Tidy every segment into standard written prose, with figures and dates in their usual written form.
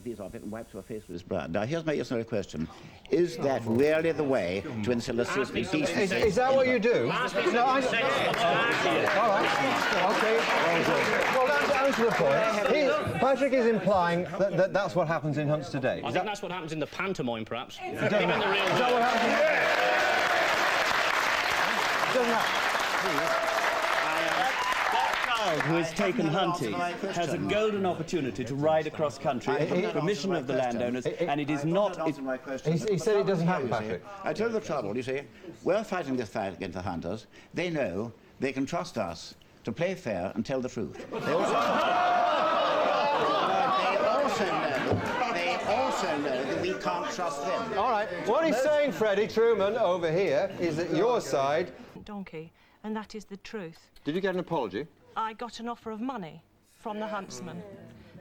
These off it and wipes her face with his blood. Now, here's my yes/no question. Is that really the way to instill a system of decency? Is that what you do? No, I... All right. OK. Well, answer the point. Patrick is implying that that's what happens in hunts today. I think that's what happens in the pantomime, perhaps. Is that what happens? Doesn't happen. Who has taken hunting has a golden opportunity to ride across country with permission of the landowners, and it is not... He said it doesn't happen, Patrick. I tell you the trouble, you see, we're fighting this fight against the hunters. They know they can trust us to play fair and tell the truth. They also know that we can't trust them. All right, what he's saying, Freddie Truman, over here, is that your side... Donkey, and that is the truth. Did you get an apology? I got an offer of money from the huntsman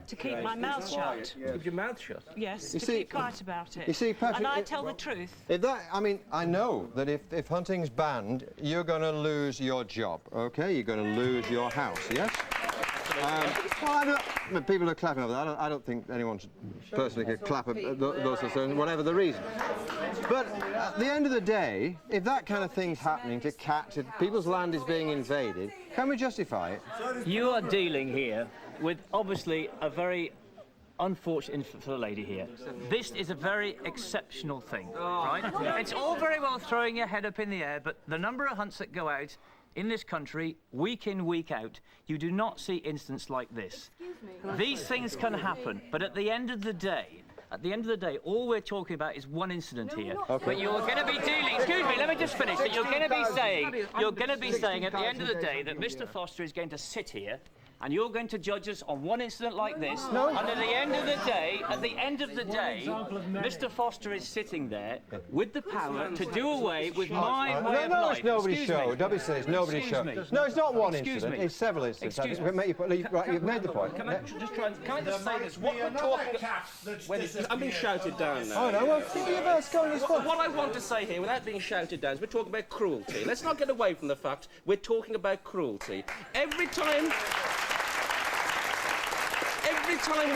to keep my mouth shut. Keep your mouth shut? Yes, to keep quiet about it. You see, Patrick... And I tell the truth. If that... I mean, I know that if hunting's banned, you're going to lose your job, OK? You're going to lose your house, yes? Well, I mean, people are clapping over that. I don't think anyone should personally clap at those sorts of things, whatever the reason. But at the end of the day, if that kind of thing's happening to cats, if people's land is being invaded, can we justify it? You are dealing here with, obviously, a very unfortunate for the lady here. This is a very exceptional thing, right? It's all very well throwing your head up in the air, but the number of hunts that go out in this country, week in, week out, you do not see incidents like this. These things can happen, but at the end of the day, all we're talking about is one incident here. Okay. But you're going to be dealing... Excuse me, let me just finish. That you're going to be saying at the end of the day that Mr. Foster is going to sit here and you're going to judge us on one incident like this. No. And at the end of the day, Mr. Foster is sitting there with the power to do away with my way of life. No, it's nobody's show. Don't be silly. It's nobody's show. No, it's not one incident. It's several incidents. Right, you've made the point. Can I just say this? What we're talking... I'm being shouted down now. Oh, no, well, keep your verse going as well. What I want to say here, without being shouted down, is we're talking about cruelty. Let's not get away from the fact we're talking about cruelty. Every time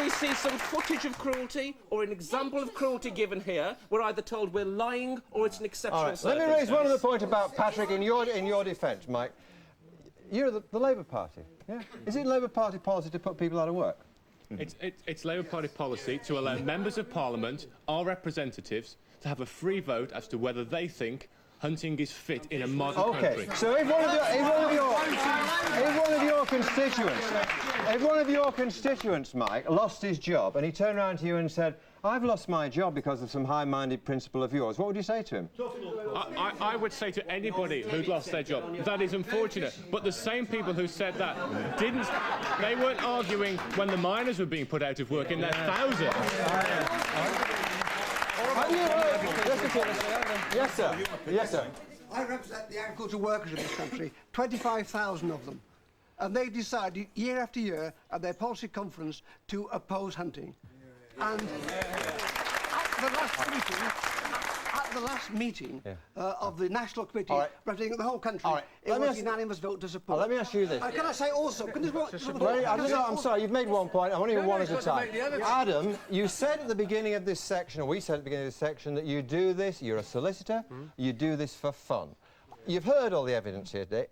we see some footage of cruelty or an example of cruelty given here, we're either told we're lying or it's an exceptional circumstance. Let me raise one other point about Patrick in your defence, Mike. You're the Labour Party, yeah? Is it Labour Party policy to put people out of work? It's Labour Party policy to allow members of Parliament, our representatives, to have a free vote as to whether they think hunting is fit in a modern country. So if one of your constituents, Mike, lost his job and he turned around to you and said, I've lost my job because of some high-minded principle of yours, what would you say to him? I would say to anybody who'd lost their job, that is unfortunate. But the same people who said that they weren't arguing when the miners were being put out of work in their thousands. Yes, sir. Yes, sir. I represent the agricultural workers of this country, 25,000 of them. And they decided year after year at their policy conference to oppose hunting. And at the last meeting of the National Committee representing the whole country, it was a unanimous vote to support. Let me ask you this. Can I say also... I'm sorry, you've made one point. I want to hear one at a time. Adam, you said at the beginning of this section, or we said at the beginning of this section, that you do this, you're a solicitor, you do this for fun. You've heard all the evidence here today.